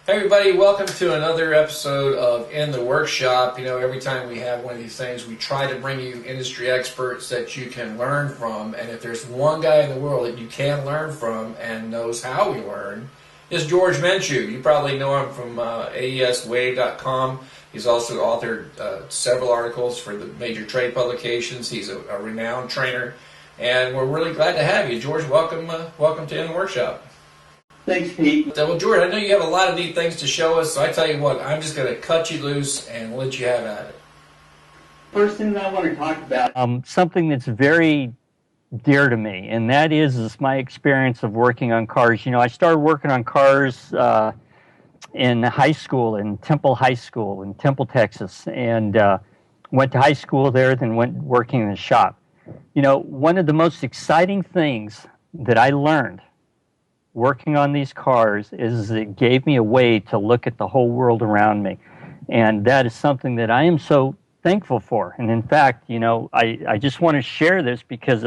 Hey everybody, welcome to another episode of In the Workshop. You know, every time we have one of these things, we try to bring you industry experts that you can learn from. And if there's one guy in the world that you can learn from and knows how we learn, is Jorge Menchu. You probably know him from aeswave.com. He's also authored several articles for the major trade publications. He's a renowned trainer. And we're really glad to have you. Jorge, welcome to In the Workshop. Thanks, Pete. Well, Jorge, I know you have a lot of neat things to show us, so I tell you what, I'm just going to cut you loose and let you have at it. First thing that I want to talk about, something that's very dear to me, and that is my experience of working on cars. You know, I started working on cars in high school, in Temple High School in Temple, Texas, and went to high school there, then went working in the shop. You know, one of the most exciting things that I learned working on these cars is it gave me a way to look at the whole world around me. And that is something that I am so thankful for. And in fact, you know, I just want to share this because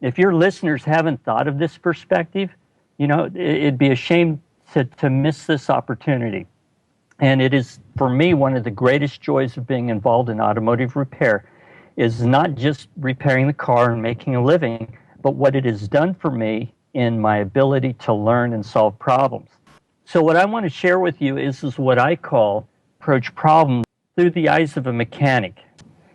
if your listeners haven't thought of this perspective, you know, it'd be a shame to miss this opportunity. And it is, for me, one of the greatest joys of being involved in automotive repair is not just repairing the car and making a living, but what it has done for me in my ability to learn and solve problems. So what I want to share with you is what I call approach problems through the eyes of a mechanic.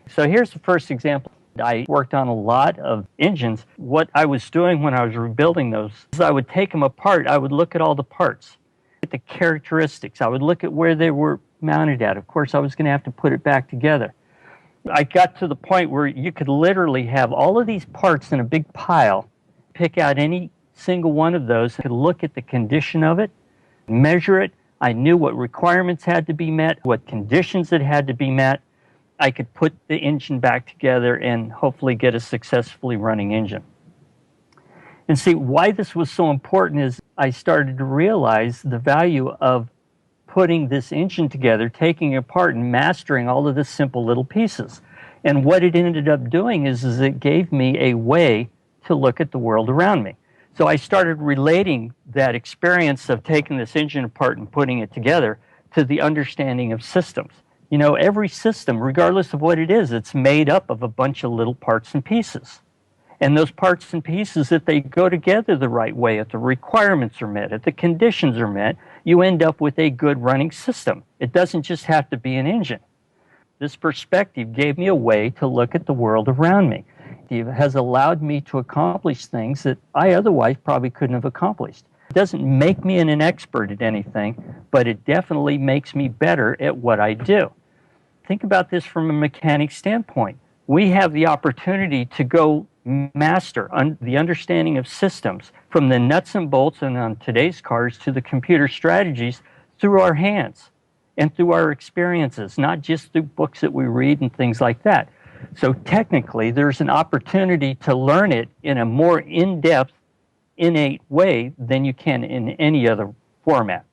So here's the first example. I worked on a lot of engines. What I was doing when I was rebuilding those is I would take them apart. I would look at all the parts, at the characteristics. I would look at where they were mounted at. Of course, I was going to have to put it back together. I got to the point where you could literally have all of these parts in a big pile, pick out any single one of those, could look at the condition of it, measure it. I knew what requirements had to be met, what conditions it had to be met. I could put the engine back together and hopefully get a successfully running engine. And see, why this was so important is I started to realize the value of putting this engine together, taking it apart and mastering all of the simple little pieces. And what it ended up doing is it gave me a way to look at the world around me. So I started relating that experience of taking this engine apart and putting it together to the understanding of systems. You know, every system, regardless of what it is, it's made up of a bunch of little parts and pieces. And those parts and pieces, if they go together the right way, if the requirements are met, if the conditions are met, you end up with a good running system. It doesn't just have to be an engine. This perspective gave me a way to look at the world around me. It has allowed me to accomplish things that I otherwise probably couldn't have accomplished. It doesn't make me an expert at anything, but it definitely makes me better at what I do. Think about this from a mechanic standpoint. We have the opportunity to go master the understanding of systems from the nuts and bolts and on today's cars to the computer strategies through our hands and through our experiences, not just through books that we read and things like that. So technically, there's an opportunity to learn it in a more in-depth, innate way than you can in any other format.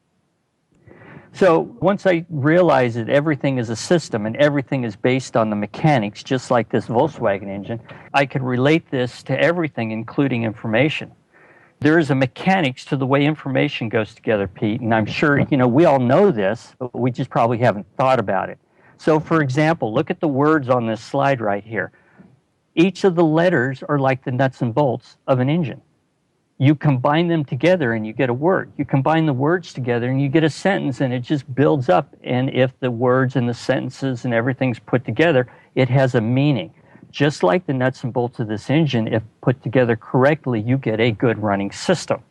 So once I realized that everything is a system and everything is based on the mechanics, just like this Volkswagen engine, I could relate this to everything, including information. There is a mechanics to the way information goes together, Pete, and I'm sure, you know, we all know this, but we just probably haven't thought about it. So, for example, look at the words on this slide right here. Each of the letters are like the nuts and bolts of an engine. You combine them together and you get a word. You combine the words together and you get a sentence, and it just builds up. And if the words and the sentences and everything's put together, it has a meaning. Just like the nuts and bolts of this engine, if put together correctly, you get a good running system.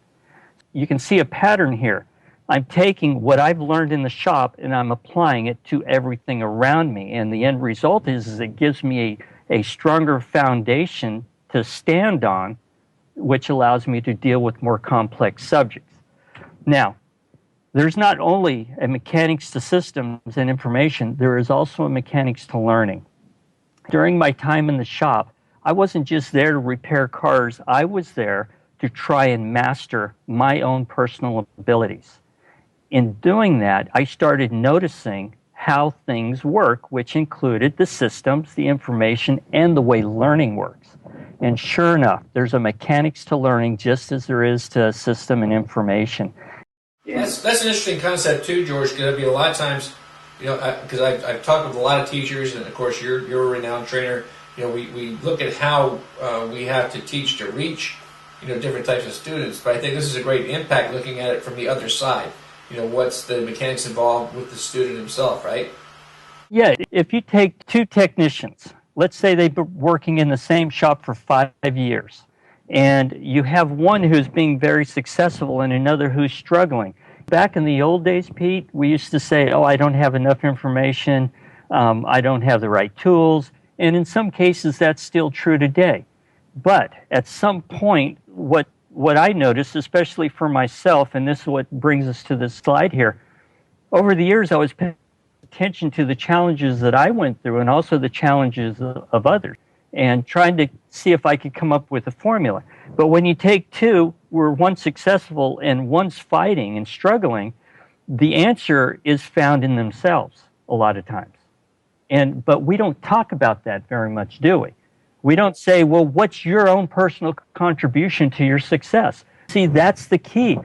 You can see a pattern here. I'm taking what I've learned in the shop and I'm applying it to everything around me. And the end result is it gives me a stronger foundation to stand on, which allows me to deal with more complex subjects. Now, there's not only a mechanics to systems and information, there is also a mechanics to learning. During my time in the shop, I wasn't just there to repair cars, I was there to try and master my own personal abilities. In doing that, I started noticing how things work, which included the systems, the information, and the way learning works. And sure enough, there's a mechanics to learning just as there is to system and information. That's an interesting concept too, George. Because a lot of times, because I've talked with a lot of teachers, and of course you're a renowned trainer. We look at how we have to teach to reach different types of students. But I think this is a great impact looking at it from the other side. What's the mechanics involved with the student himself, right? Yeah, if you take two technicians, let's say they've been working in the same shop for 5 years, and you have one who's being very successful and another who's struggling. Back in the old days, Pete, we used to say, I don't have enough information, I don't have the right tools, and in some cases that's still true today. But at some point, what I noticed, especially for myself, and this is what brings us to this slide here, over the years I was paying attention to the challenges that I went through and also the challenges of others, and trying to see if I could come up with a formula. But when you take two where one's successful and one's fighting and struggling, the answer is found in themselves a lot of times. But we don't talk about that very much, do we? We don't say, well, what's your own personal contribution to your success? See, that's the key.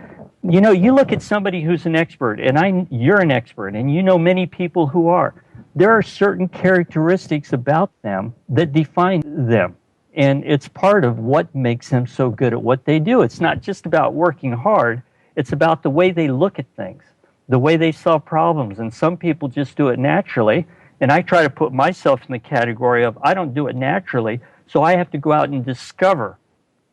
You look at somebody who's an expert, and you're an expert, and you know many people who are. There are certain characteristics about them that define them, and it's part of what makes them so good at what they do. It's not just about working hard. It's about the way they look at things, the way they solve problems, and some people just do it naturally, and I try to put myself in the category of I don't do it naturally, so I have to go out and discover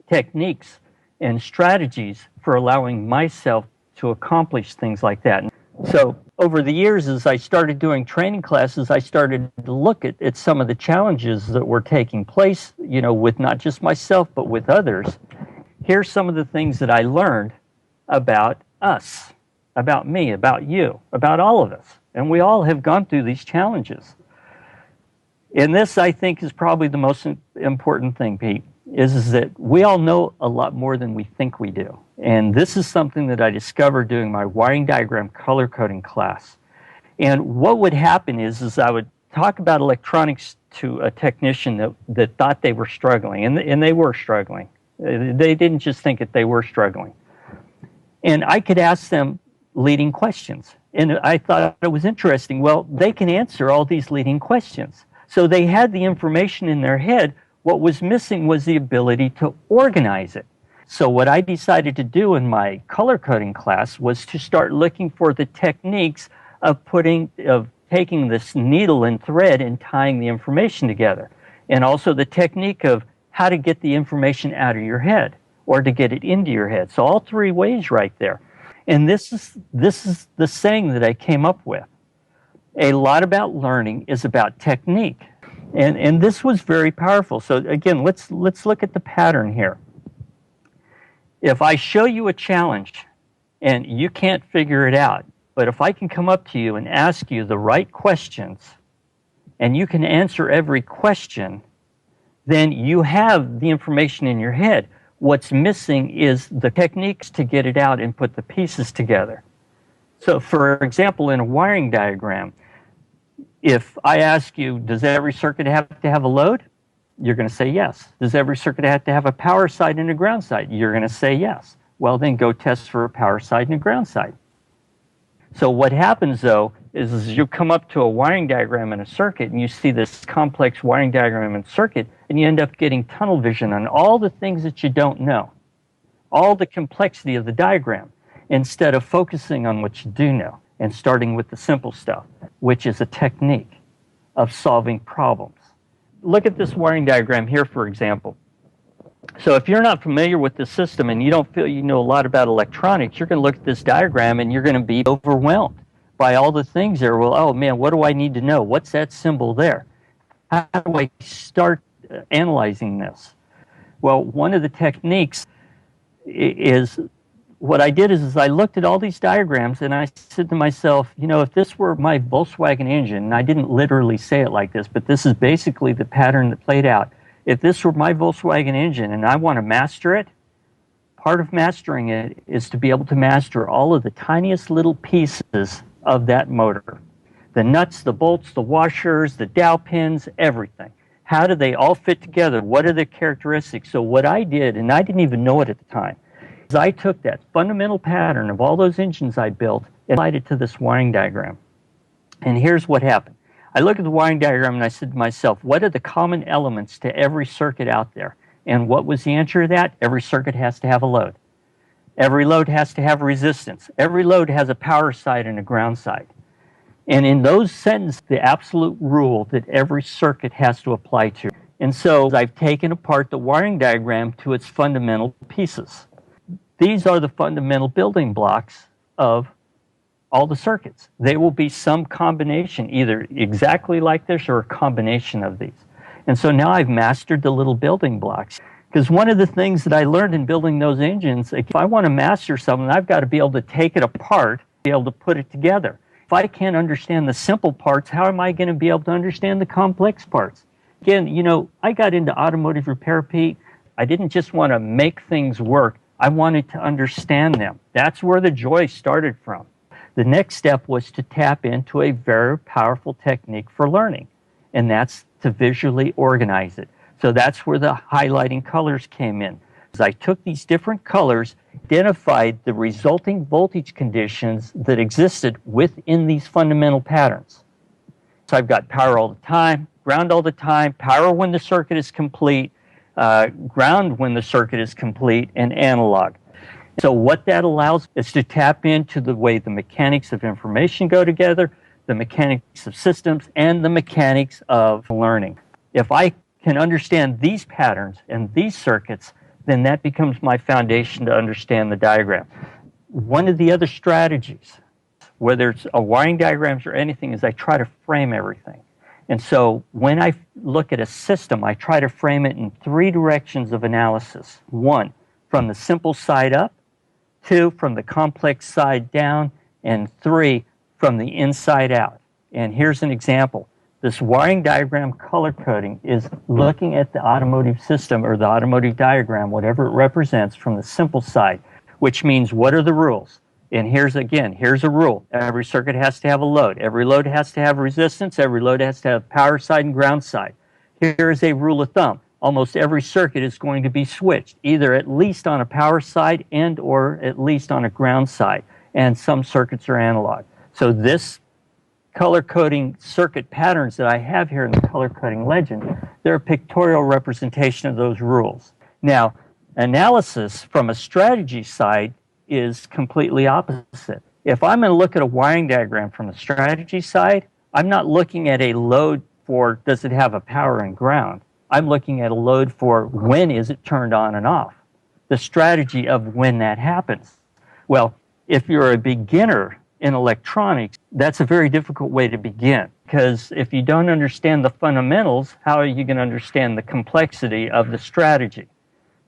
techniques and strategies for allowing myself to accomplish things like that. So over the years, as I started doing training classes, I started to look at some of the challenges that were taking place, with not just myself, but with others. Here's some of the things that I learned about us, about me, about you, about all of us. And we all have gone through these challenges. And this, I think, is probably the most important thing, Pete, is that we all know a lot more than we think we do. And this is something that I discovered doing my wiring diagram color coding class. And what would happen is I would talk about electronics to a technician that thought they were struggling, and they were struggling. They didn't just think that they were struggling. And I could ask them leading questions. And I thought it was interesting. Well, they can answer all these leading questions. So they had the information in their head. What was missing was the ability to organize it. So what I decided to do in my color coding class was to start looking for the techniques of taking this needle and thread and tying the information together. And also the technique of how to get the information out of your head or to get it into your head. So all three ways right there. And this is the saying that I came up with. A lot about learning is about technique. And this was very powerful. So again, let's look at the pattern here. If I show you a challenge and you can't figure it out, but if I can come up to you and ask you the right questions and you can answer every question, then you have the information in your head. What's missing is the techniques to get it out and put the pieces together. So for example, in a wiring diagram, if I ask you, does every circuit have to have a load? You're going to say yes. Does every circuit have to have a power side and a ground side? You're going to say yes. Well, then go test for a power side and a ground side. So what happens, though, is you come up to a wiring diagram in a circuit and you see this complex wiring diagram and circuit, and you end up getting tunnel vision on all the things that you don't know, all the complexity of the diagram, instead of focusing on what you do know and starting with the simple stuff, which is a technique of solving problems. Look at this wiring diagram here, for example. So if you're not familiar with the system and you don't feel you know a lot about electronics, you're going to look at this diagram and you're going to be overwhelmed by all the things there. Well, oh man, what do I need to know? What's that symbol there? How do I start analyzing this? Well, one of the techniques is, what I did is I looked at all these diagrams and I said to myself, if this were my Volkswagen engine, and I didn't literally say it like this, but this is basically the pattern that played out. If this were my Volkswagen engine and I want to master it, part of mastering it is to be able to master all of the tiniest little pieces of that motor. The nuts, the bolts, the washers, the dowel pins, everything. How do they all fit together? What are the characteristics? So what I did, and I didn't even know it at the time, I took that fundamental pattern of all those engines I built and applied it to this wiring diagram. And here's what happened. I looked at the wiring diagram and I said to myself, what are the common elements to every circuit out there? And what was the answer to that? Every circuit has to have a load. Every load has to have resistance. Every load has a power side and a ground side. And in those sentences, the absolute rule that every circuit has to apply to. And so I've taken apart the wiring diagram to its fundamental pieces. These are the fundamental building blocks of all the circuits. They will be some combination, either exactly like this or a combination of these. And so now I've mastered the little building blocks. Because one of the things that I learned in building those engines, if I want to master something, I've got to be able to take it apart, be able to put it together. If I can't understand the simple parts, how am I going to be able to understand the complex parts? Again, you know, I got into automotive repair, Pete. I didn't just want to make things work. I wanted to understand them. That's where the joy started from. The next step was to tap into a very powerful technique for learning, and that's to visually organize it. So that's where the highlighting colors came in. As I took these different colors, identified the resulting voltage conditions that existed within these fundamental patterns. So I've got power all the time, ground all the time, power when the circuit is complete, ground when the circuit is complete, and analog. So what that allows is to tap into the way the mechanics of information go together, the mechanics of systems, and the mechanics of learning. If I can understand these patterns and these circuits, then that becomes my foundation to understand the diagram. One of the other strategies, whether it's a wiring diagrams or anything, is I try to frame everything. And so when I look at a system, I try to frame it in three directions of analysis. One, from the simple side up. Two, from the complex side down. And three, from the inside out. And here's an example. This wiring diagram color coding is looking at the automotive system or the automotive diagram, whatever it represents, from the simple side, which means what are the rules? And here's a rule. Every circuit has to have a load. Every load has to have resistance. Every load has to have power side and ground side. Here's a rule of thumb. Almost every circuit is going to be switched, either at least on a power side and or at least on a ground side. And some circuits are analog. So this color coding circuit patterns that I have here in the color coding legend, they're a pictorial representation of those rules. Now, analysis from a strategy side is completely opposite. If I'm going to look at a wiring diagram from a strategy side, I'm not looking at a load for does it have a power and ground. I'm looking at a load for when is it turned on and off, the strategy of when that happens. Well, if you're a beginner in electronics, that's a very difficult way to begin, because if you don't understand the fundamentals, how are you going to understand the complexity of the strategy?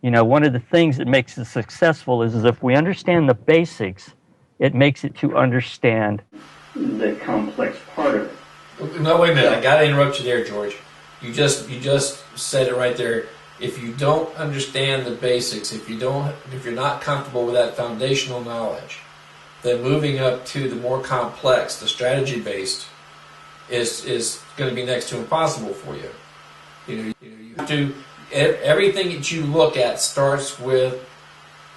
You know, one of the things that makes us successful is if we understand the basics, it makes it to understand the complex part of it. No, wait a minute. I got to interrupt you there, George. You just said it right there. If you don't understand the basics, if you're not comfortable with that foundational knowledge, then moving up to the more complex, the strategy-based, is going to be next to impossible for you. You have to. Everything that you look at starts with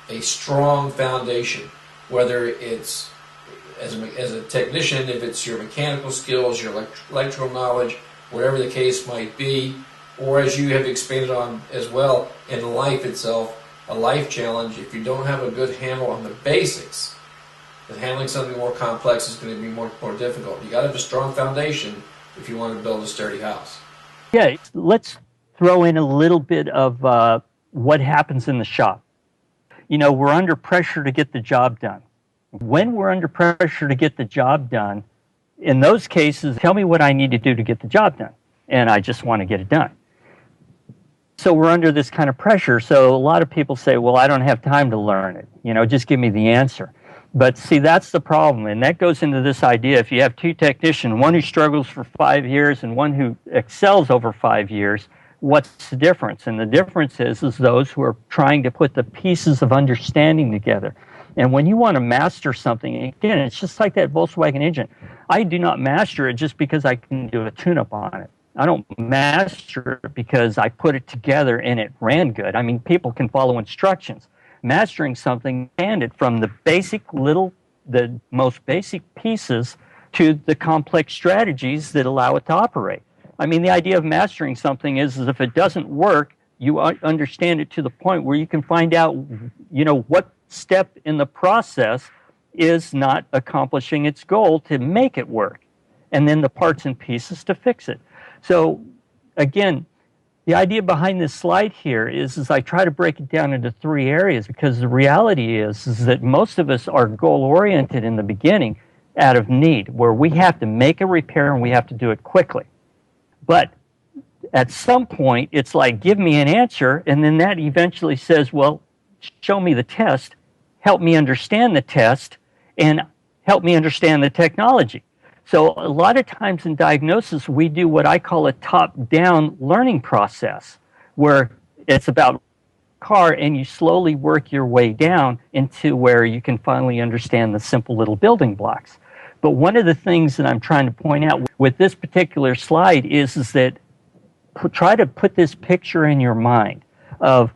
a strong foundation. Whether it's as a technician, if it's your mechanical skills, your electrical knowledge, whatever the case might be, or as you have expanded on as well in life itself, a life challenge. If you don't have a good handle on the basics, then handling something more complex is going to be more difficult. You got to have a strong foundation if you want to build a sturdy house. Yeah, let's throw in a little bit of what happens in the shop. You know, we're under pressure to get the job done. When we're under pressure to get the job done, in those cases, tell me what I need to do to get the job done. And I just want to get it done. So we're under this kind of pressure. So a lot of people say, well, I don't have time to learn it. You know, just give me the answer. But see, that's the problem. And that goes into this idea. If you have two technicians, one who struggles for 5 years and one who excels over 5 years, what's the difference? And the difference is those who are trying to put the pieces of understanding together. And when you want to master something, again, it's just like that Volkswagen engine. I do not master it just because I can do a tune-up on it. I don't master it because I put it together and it ran good. I mean, people can follow instructions. Mastering something, and it from the the most basic pieces to the complex strategies that allow it to operate. I mean, the idea of mastering something is if it doesn't work, you understand it to the point where you can find out, what step in the process is not accomplishing its goal to make it work, and then the parts and pieces to fix it. So, again, the idea behind this slide here is I try to break it down into 3 areas, because the reality is that most of us are goal-oriented in the beginning out of need, where we have to make a repair and we have to do it quickly. But at some point, it's like, give me an answer, and then that eventually says, well, show me the test, help me understand the test, and help me understand the technology. So a lot of times in diagnosis, we do what I call a top-down learning process, where it's about car and you slowly work your way down into where you can finally understand the simple little building blocks. But one of the things that I'm trying to point out with this particular slide is that try to put this picture in your mind of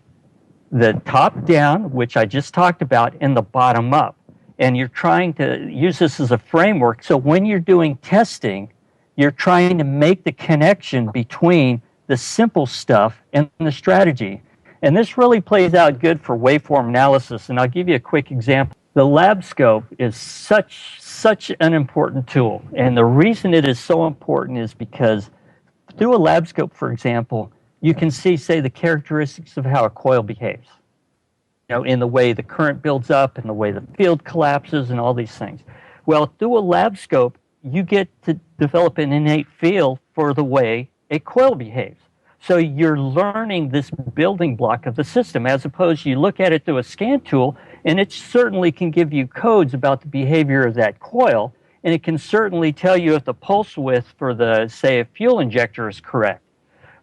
the top down, which I just talked about, and the bottom up. And you're trying to use this as a framework. So when you're doing testing, you're trying to make the connection between the simple stuff and the strategy. And this really plays out good for waveform analysis. And I'll give you a quick example. The lab scope is such an important tool. And the reason it is so important is because through a lab scope, for example, you can see, say, the characteristics of how a coil behaves. In the way the current builds up and the way the field collapses and all these things. Well, through a lab scope, you get to develop an innate feel for the way a coil behaves. So you're learning this building block of the system, as opposed you look at it through a scan tool, and it certainly can give you codes about the behavior of that coil, and it can certainly tell you if the pulse width for the, say, a fuel injector is correct.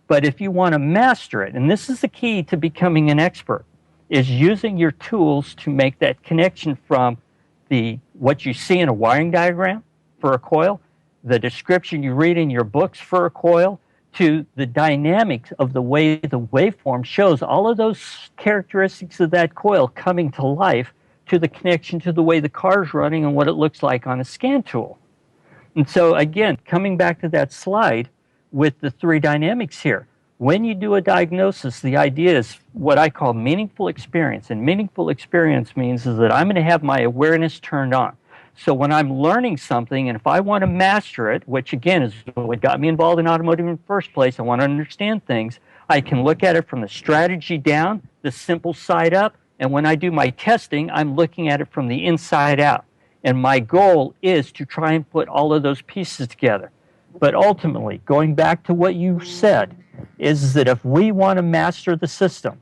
But if you want to master it, and this is the key to becoming an expert, is using your tools to make that connection from what you see in a wiring diagram for a coil, the description you read in your books for a coil, to the dynamics of the way the waveform shows all of those characteristics of that coil coming to life, to the connection to the way the car's running and what it looks like on a scan tool. And so again, coming back to that slide with the 3 dynamics here, when you do a diagnosis, the idea is what I call meaningful experience. And meaningful experience means is that I'm going to have my awareness turned on. So when I'm learning something, and if I want to master it, which again is what got me involved in automotive in the first place, I want to understand things, I can look at it from the strategy down, the simple side up, and when I do my testing, I'm looking at it from the inside out. And my goal is to try and put all of those pieces together. But ultimately, going back to what you said, is that if we want to master the system,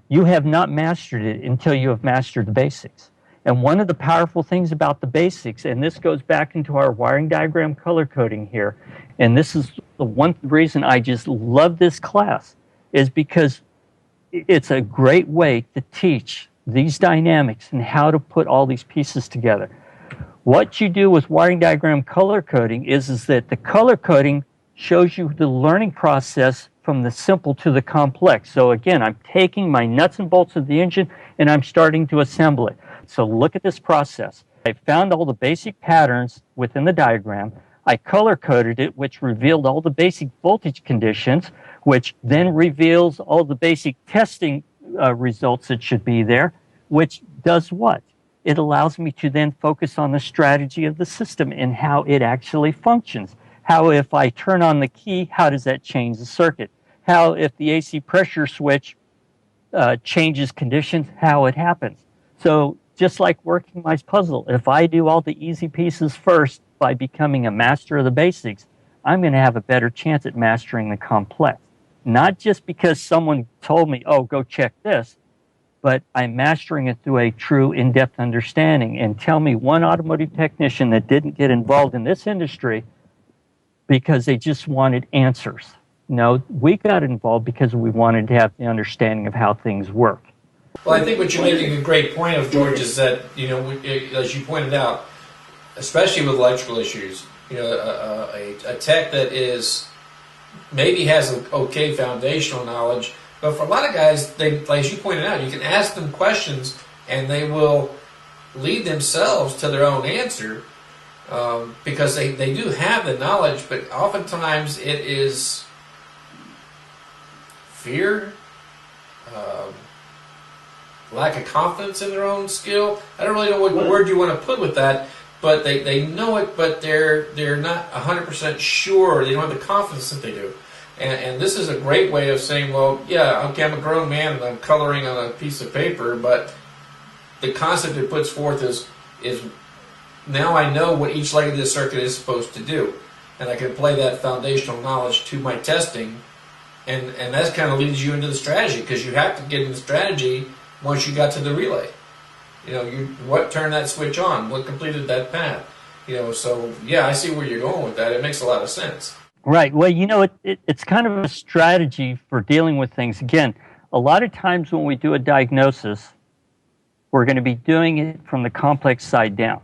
you have not mastered it until you have mastered the basics. And one of the powerful things about the basics, and this goes back into our wiring diagram color coding here, and this is the one reason I just love this class, is because it's a great way to teach these dynamics and how to put all these pieces together. What you do with wiring diagram color coding is that the color coding shows you the learning process from the simple to the complex. So again, I'm taking my nuts and bolts of the engine and I'm starting to assemble it. So look at this process. I found all the basic patterns within the diagram. I color coded it, which revealed all the basic voltage conditions, which then reveals all the basic testing results that should be there, which does what? It allows me to then focus on the strategy of the system and how it actually functions. How if I turn on the key, how does that change the circuit? How if the AC pressure switch changes conditions, how it happens. So just like working my puzzle, if I do all the easy pieces first by becoming a master of the basics, I'm going to have a better chance at mastering the complex. Not just because someone told me, oh, go check this, but I'm mastering it through a true in-depth understanding. And tell me one automotive technician that didn't get involved in this industry because they just wanted answers. No, we got involved because we wanted to have the understanding of how things work. Well, I think what you're making a great point of, George, is that, as you pointed out, especially with electrical issues, a tech that maybe has an okay foundational knowledge, But for a lot of guys, they, like as you pointed out, you can ask them questions and they will lead themselves to their own answer because they do have the knowledge, but oftentimes it is fear, lack of confidence in their own skill. I don't really know what word you want to put with that, but they know it, but they're not 100% sure. They don't have the confidence that they do. And this is a great way of saying, well, yeah, okay, I'm a grown man and I'm coloring on a piece of paper, but the concept it puts forth is now I know what each leg of this circuit is supposed to do, and I can apply that foundational knowledge to my testing, and that kind of leads you into the strategy, because you have to get into the strategy once you got to the relay. You know, what turned that switch on, what completed that path. You know, so yeah, I see where you're going with that. It makes a lot of sense. Right. Well, you know, it's kind of a strategy for dealing with things. Again, a lot of times when we do a diagnosis, we're going to be doing it from the complex side down.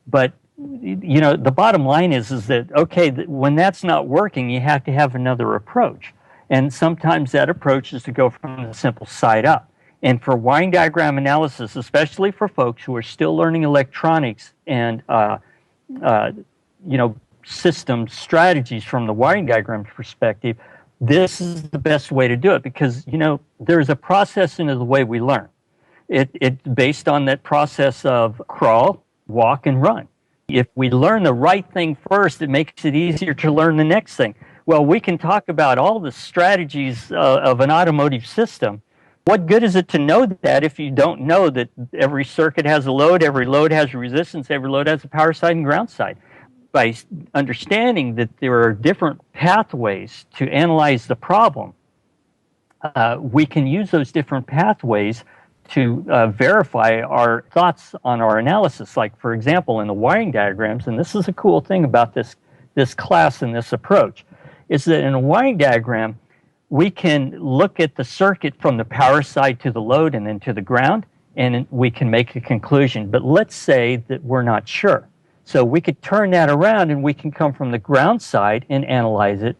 But, you know, the bottom line is that, okay, when that's not working, you have to have another approach. And sometimes that approach is to go from the simple side up. And for wiring diagram analysis, especially for folks who are still learning electronics and, you know, system strategies from the wiring diagram perspective, this is the best way to do it, because, you know, there's a process into the way we learn. It's based on that process of crawl, walk, and run. If we learn the right thing first, it makes it easier to learn the next thing. Well, we can talk about all the strategies of an automotive system. What good is it to know that if you don't know that every circuit has a load, every load has a resistance, every load has a power side and ground side? By understanding that there are different pathways to analyze the problem, we can use those different pathways to verify our thoughts on our analysis. Like, for example, in the wiring diagrams, and this is a cool thing about this class and this approach, is that in a wiring diagram, we can look at the circuit from the power side to the load and then to the ground, and we can make a conclusion. But let's say that we're not sure. So we could turn that around and we can come from the ground side and analyze it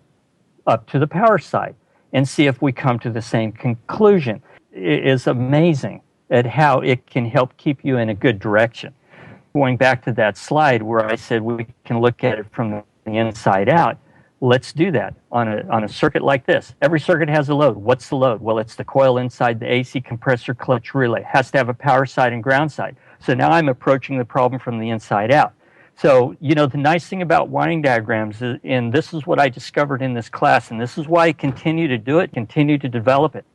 up to the power side and see if we come to the same conclusion. It is amazing at how it can help keep you in a good direction. Going back to that slide where I said we can look at it from the inside out, let's do that on a circuit like this. Every circuit has a load. What's the load? Well, it's the coil inside the AC compressor clutch relay. It has to have a power side and ground side. So now I'm approaching the problem from the inside out. So, you know, the nice thing about wiring diagrams, and this is what I discovered in this class, and this is why I continue to do it, continue to develop it.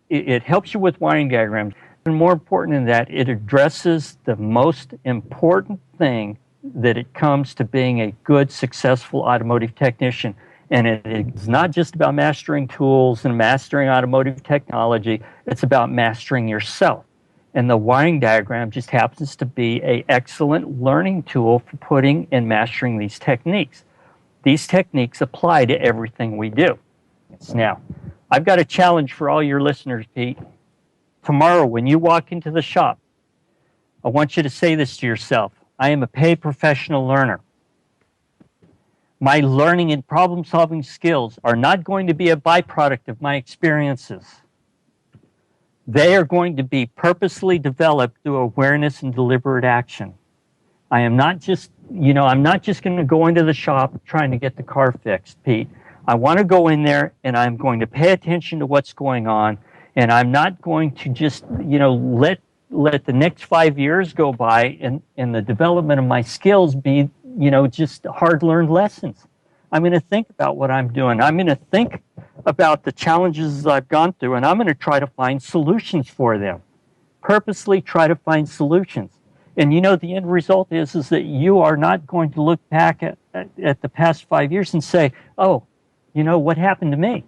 It helps you with wiring diagrams. And more important than that, it addresses the most important thing that it comes to being a good, successful automotive technician. And it is not just about mastering tools and mastering automotive technology. It's about mastering yourself. And the wiring diagram just happens to be an excellent learning tool for putting and mastering these techniques. These techniques apply to everything we do. Now, I've got a challenge for all your listeners, Pete. Tomorrow, when you walk into the shop, I want you to say this to yourself: I am a paid professional learner. My learning and problem-solving skills are not going to be a byproduct of my experiences. They are going to be purposely developed through awareness and deliberate action. I am not just, you know, I'm not just going to go into the shop trying to get the car fixed, Pete. I want to go in there and I'm going to pay attention to what's going on, and I'm not going to just, you know, let the next 5 years go by and the development of my skills be, you know, just hard-learned lessons. I'm going to think about what I'm doing. I'm going to think about the challenges I've gone through, and I'm going to try to find solutions for them. Purposely try to find solutions. And, you know, the end result is that you are not going to look back at the past 5 years and say, oh, you know, what happened to me?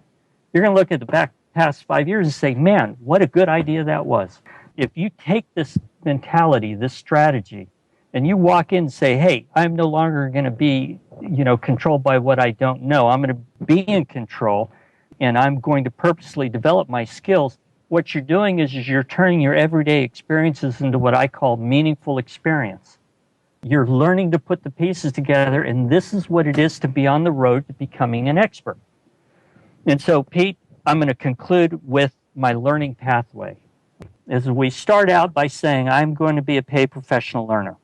You're going to look at the past 5 years and say, man, what a good idea that was. If you take this mentality, this strategy, and you walk in and say, hey, I'm no longer going to be, you know, controlled by what I don't know. I'm going to be in control, and I'm going to purposely develop my skills. What you're doing is you're turning your everyday experiences into what I call meaningful experience. You're learning to put the pieces together, and this is what it is to be on the road to becoming an expert. And so, Pete, I'm going to conclude with my learning pathway. As we start out by saying, I'm going to be a paid professional learner.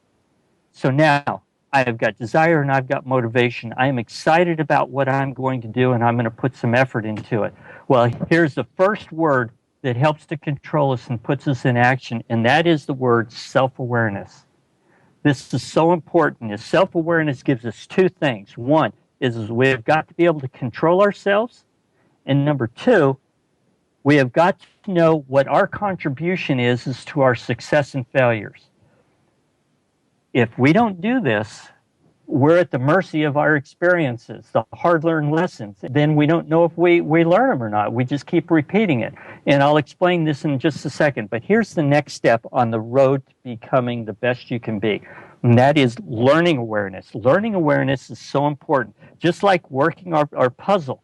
So now I've got desire and I've got motivation. I am excited about what I'm going to do, and I'm going to put some effort into it. Well, here's the first word that helps to control us and puts us in action, and that is the word self-awareness. This is so important. Is self-awareness gives us two things. One is we've got to be able to control ourselves, and number two, we have got to know what our contribution is to our success and failures. If we don't do this, we're at the mercy of our experiences, the hard-learned lessons. Then we don't know if we learn them or not. We just keep repeating it. And I'll explain this in just a second. But here's the next step on the road to becoming the best you can be. And that is learning awareness. Learning awareness is so important. Just like working our puzzle,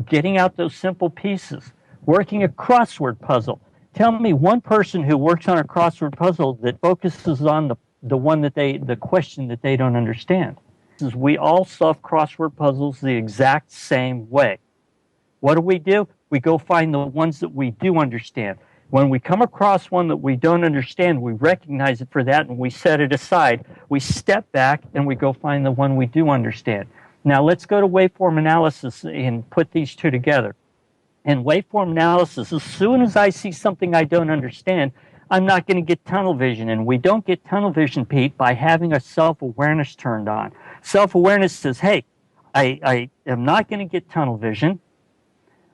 getting out those simple pieces, working a crossword puzzle. Tell me one person who works on a crossword puzzle that focuses on the question that they don't understand. We all solve crossword puzzles the exact same way. What do? We go find the ones that we do understand. When we come across one that we don't understand, we recognize it for that and we set it aside. We step back and we go find the one we do understand. Now let's go to waveform analysis and put these two together. In waveform analysis, as soon as I see something I don't understand, I'm not going to get tunnel vision. And we don't get tunnel vision, Pete, by having a self-awareness turned on. Self-awareness says, hey, I am not going to get tunnel vision.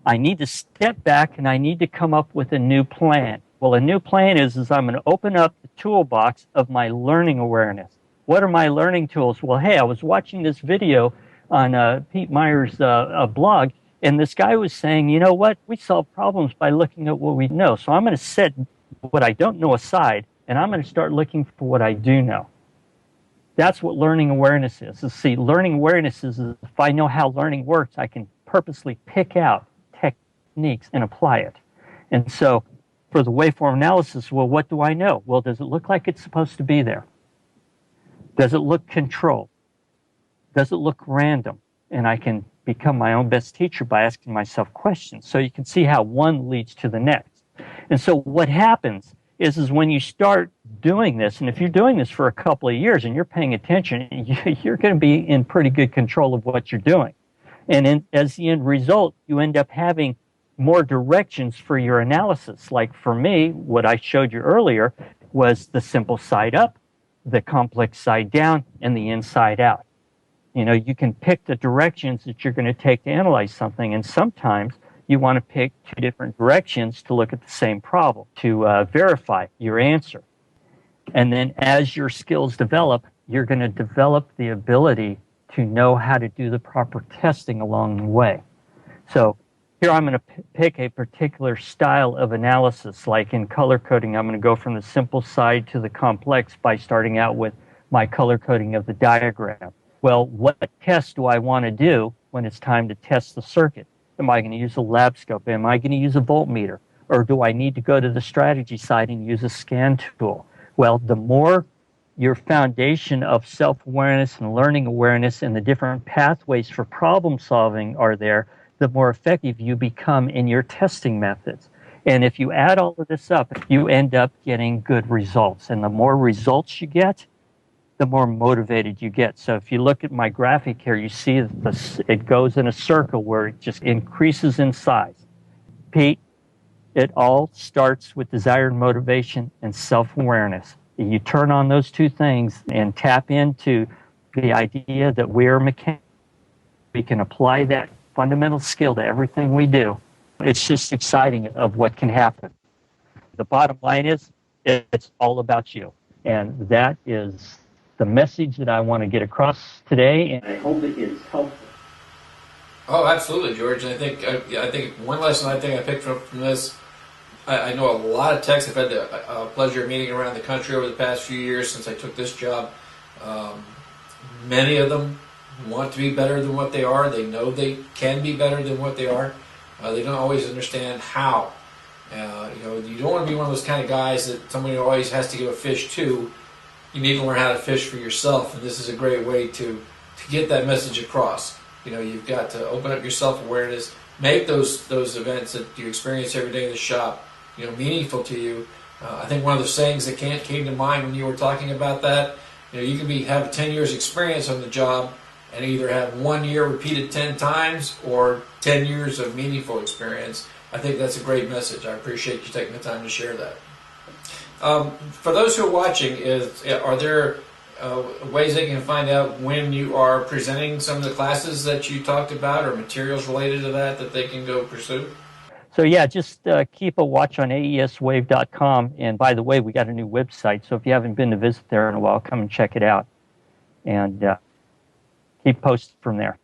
I need to step back and I need to come up with a new plan. Well, a new plan is I'm going to open up the toolbox of my learning awareness. What are my learning tools? Well, hey, I was watching this video on Pete Meyer's blog, and this guy was saying, you know what? We solve problems by looking at what we know. So I'm going to set what I don't know aside, and I'm going to start looking for what I do know. That's what learning awareness is. See, learning awareness is if I know how learning works, I can purposely pick out techniques and apply it. And so for the waveform analysis, well, what do I know? Well, does it look like it's supposed to be there? Does it look controlled? Does it look random? And I can become my own best teacher by asking myself questions. So you can see how one leads to the next. And so what happens is when you start doing this, and if you're doing this for a couple of years and you're paying attention, you're going to be in pretty good control of what you're doing. And as the end result, you end up having more directions for your analysis. Like for me, what I showed you earlier was the simple side up, the complex side down, and the inside out. You know, you can pick the directions that you're going to take to analyze something, and sometimes you want to pick two different directions to look at the same problem, to verify your answer. And then as your skills develop, you're going to develop the ability to know how to do the proper testing along the way. So here I'm going to pick a particular style of analysis, like in color coding. I'm going to go from the simple side to the complex by starting out with my color coding of the diagram. Well, what test do I want to do when it's time to test the circuit? Am I going to use a lab scope? Am I going to use a voltmeter? Or do I need to go to the strategy side and use a scan tool? Well, the more your foundation of self-awareness and learning awareness and the different pathways for problem solving are there, the more effective you become in your testing methods. And if you add all of this up, you end up getting good results. And the more results you get, the more motivated you get. So if you look at my graphic here, you see that it goes in a circle where it just increases in size. Pete, it all starts with desire and motivation and self-awareness. You turn on those two things and tap into the idea that we're mechanics. We can apply that fundamental skill to everything we do. It's just exciting of what can happen. The bottom line is, it's all about you. And that is the message that I want to get across today. I hope it is helpful. Oh, absolutely, George. And I think one lesson I picked from this, I know a lot of techs. I've had the pleasure of meeting around the country over the past few years since I took this job. Many of them want to be better than what they are. They know they can be better than what they are. They don't always understand how. You don't want to be one of those kind of guys that somebody always has to give a fish to. You need to learn how to fish for yourself, and this is a great way to get that message across. You've got to open up your self-awareness, make those events that you experience every day in the shop, meaningful to you. I think one of the sayings that came to mind when you were talking about that, you can have 10 years experience on the job and either have 1 year repeated 10 times or 10 years of meaningful experience. I think that's a great message. I appreciate you taking the time to share that. For those who are watching, are there ways they can find out when you are presenting some of the classes that you talked about or materials related to that they can go pursue? So yeah, just keep a watch on aeswave.com. And by the way, we got a new website. So if you haven't been to visit there in a while, come and check it out. And keep posted from there.